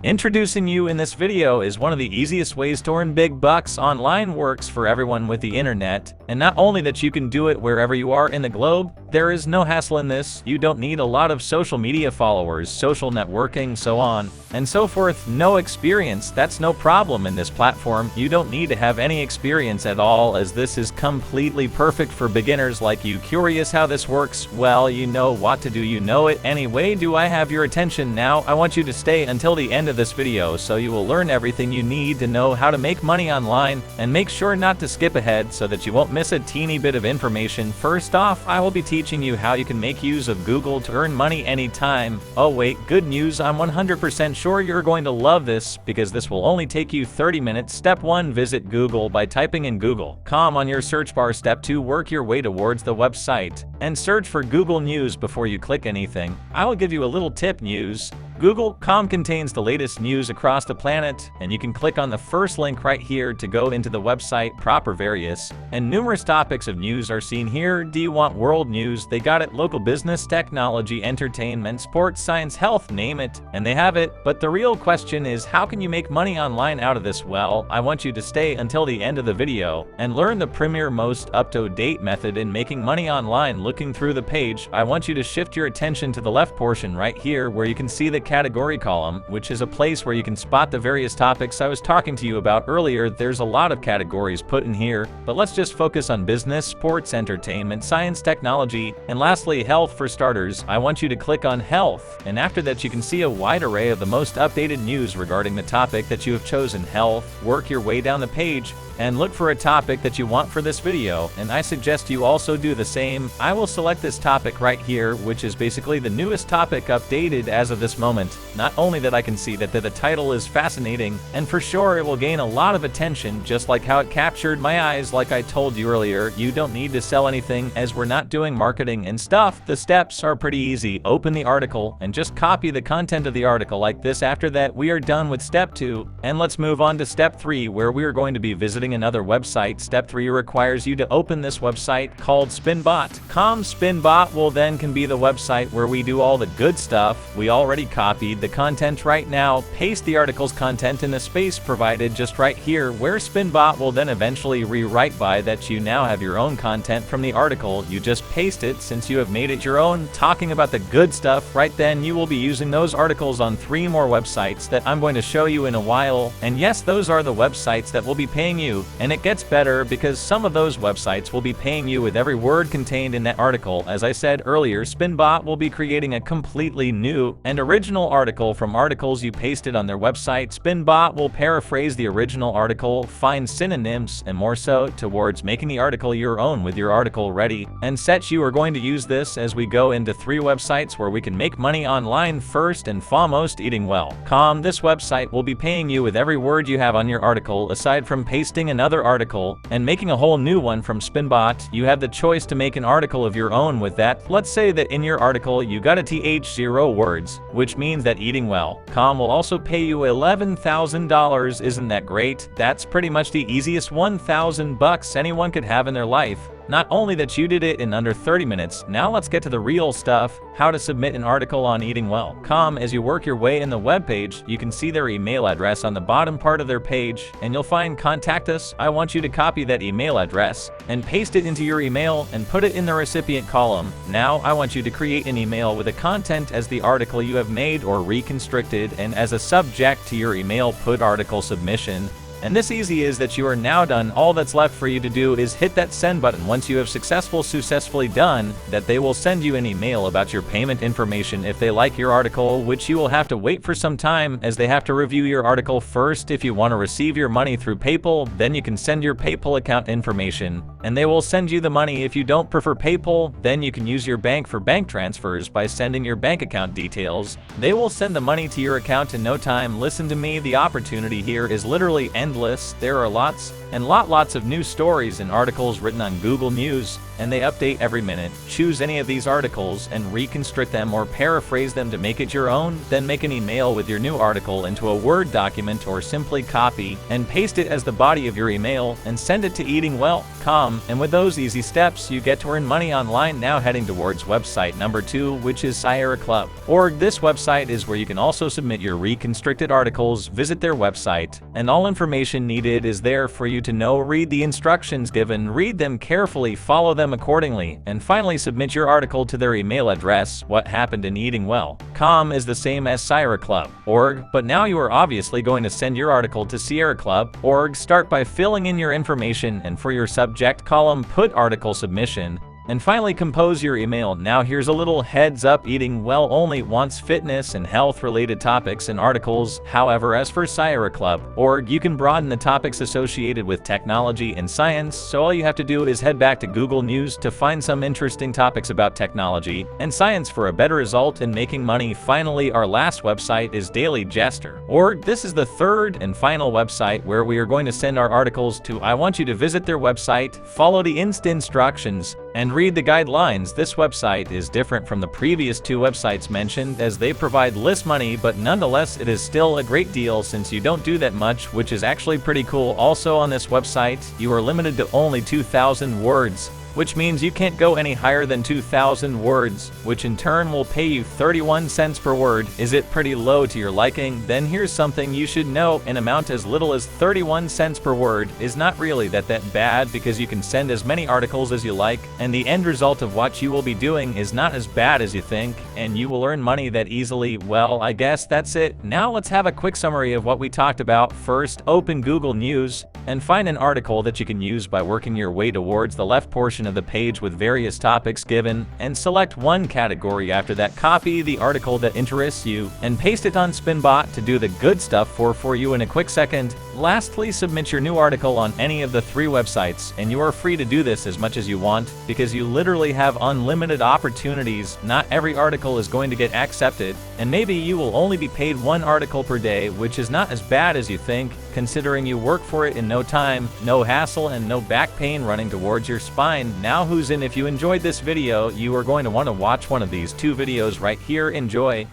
Introducing you in this video is one of the easiest ways to earn big bucks online. Works for everyone with the internet, and not only that, you can do it wherever you are in the globe. There is no hassle in this. You don't need a lot of social media followers, social networking, so on and so forth. No experience, that's no problem in this platform. You don't need to have any experience at all, as this is completely perfect for beginners like you. Curious how this works? Well, you know what to do, you know it anyway. Do I have your attention now? I want you to stay until the end of this video so you will learn everything you need to know how to make money online, and make sure not to skip ahead so that you won't miss a teeny bit of information. First off, I will be teaching you how you can make use of Google to earn money anytime. Oh wait, good news, I'm 100% sure you're going to love this, because this will only take you 30 minutes. Step 1, visit Google by typing in google.com on your search bar. Step 2, work your way towards the website and search for Google News before you click anything. I will give you a little tip. News. Google.com contains the latest news across the planet, and you can click on the first link right here to go into the website proper. Various and numerous topics of news are seen here. Do you want world news? They got it. Local business, technology, entertainment, sports, science, health, name it, and they have it. But the real question is, how can you make money online out of this? Well, I want you to stay until the end of the video and learn the premier, most up-to-date method in making money online. Looking through the page, I want you to shift your attention to the left portion right here, where you can see the category column, which is a place where you can spot the various topics I was talking to you about earlier. There's a lot of categories put in here, but let's just focus on business, sports, entertainment, science, technology, and lastly, health. For starters, I want you to click on health, and after that you can see a wide array of the most updated news regarding the topic that you have chosen, health. Work your way down the page and look for a topic that you want for this video, and I suggest you also do the same. I will select this topic right here, which is basically the newest topic updated as of this moment. Not only that, I can see that the title is fascinating, and for sure it will gain a lot of attention, just like how it captured my eyes. Like I told you earlier, you don't need to sell anything, as we're not doing marketing and stuff. The steps are pretty easy. Open the article and just copy the content of the article like this. After that, we are done with step 2, and let's move on to step 3, where we are going to be visiting another website. Step 3 requires you to open this website called spinbot.com. Spinbot will then can be the website where we do all the good stuff. We already copied the content right now. Paste the article's content in the space provided just right here, where Spinbot will then eventually rewrite by that. You now have your own content from the article. You just paste it since you have made it your own, talking about the good stuff. Right then, you will be using those articles on 3 more websites that I'm going to show you in a while. And yes, those are the websites that will be paying you. And it gets better, because some of those websites will be paying you with every word contained in that article. As I said earlier, Spinbot will be creating a completely new and original article from articles you pasted on their website. Spinbot will paraphrase the original article, find synonyms, and more so towards making the article your own with your article ready and set. You are going to use this as we go into 3 websites where we can make money online. First and foremost, eatingwell.com. This website will be paying you with every word you have on your article. Aside from pasting another article and making a whole new one from Spinbot, you have the choice to make an article of your own with that. Let's say that in your article you got a th0 words, which means that eatingwell.com will also pay you $11,000. Isn't that great? That's pretty much the easiest $1,000 anyone could have in their life. Not only that, you did it in under 30 minutes. Now let's get to the real stuff, how to submit an article on eatingwell.com. As you work your way in the web page, you can see their email address on the bottom part of their page, and you'll find contact us. I want you to copy that email address and paste it into your email and put it in the recipient column. Now I want you to create an email with the content as the article you have made or reconstructed, and as a subject to your email put article submission. And this easy is that you are now done. All that's left for you to do is hit that send button. Once you have successfully done that, they will send you an email about your payment information if they like your article, which you will have to wait for some time, as they have to review your article first. If you want to receive your money through PayPal, then you can send your PayPal account information and they will send you the money. If you don't prefer PayPal, then you can use your bank for bank transfers by sending your bank account details. They will send the money to your account in no time. Listen to me, the opportunity here is literally endless. There are lots of new stories and articles written on Google News and they update every minute. Choose any of these articles and reconstruct them or paraphrase them to make it your own, then make an email with your new article into a Word document or simply copy and paste it as the body of your email and send it to eatingwell.com. And with those easy steps, you get to earn money online. Now heading towards website number 2, which is ScieraClub.org. This website is where you can also submit your reconstructed articles. Visit their website, and all information needed is there for you to know. Read the instructions given, read them carefully, follow them accordingly, and finally submit your article to their email address. What happened in eatingwell.com is the same as ScieraClub.org, but now you are obviously going to send your article to ScieraClub.org. Start by filling in your information, and for your subject column, put article submission. And finally, compose your email. Now here's a little heads up: Eating Well only wants fitness and health related topics and articles. However, as for ScieraClub.org, you can broaden the topics associated with technology and science, so all you have to do is head back to Google News to find some interesting topics about technology and science for a better result in making money. Finally, our last website is DailyJester.org. This is the third and final website where we are going to send our articles to. I want you to visit their website, follow the instructions, and read the guidelines. This website is different from the previous 2 websites mentioned, as they provide less money, but nonetheless it is still a great deal since you don't do that much, which is actually pretty cool. Also on this website, you are limited to only 2,000 words, which means you can't go any higher than 2,000 words, which in turn will pay you 31 cents per word. Is it pretty low to your liking? Then here's something you should know: an amount as little as 31 cents per word is not really that bad, because you can send as many articles as you like, and the end result of what you will be doing is not as bad as you think, and you will earn money that easily. Well, I guess that's it. Now let's have a quick summary of what we talked about. First, open Google News and find an article that you can use by working your way towards the left portion of the page with various topics given, and select one category. After that, copy the article that interests you and paste it on Spinbot to do the good stuff for you in a quick second. Lastly, submit your new article on any of the 3 websites, and you are free to do this as much as you want, because you literally have unlimited opportunities. Not every article is going to get accepted, and maybe you will only be paid 1 article per day, which is not as bad as you think, considering you work for it in no time, no hassle, and no back pain running towards your spine. Now who's in? If you enjoyed this video, you are going to want to watch one of these 2 videos right here. Enjoy.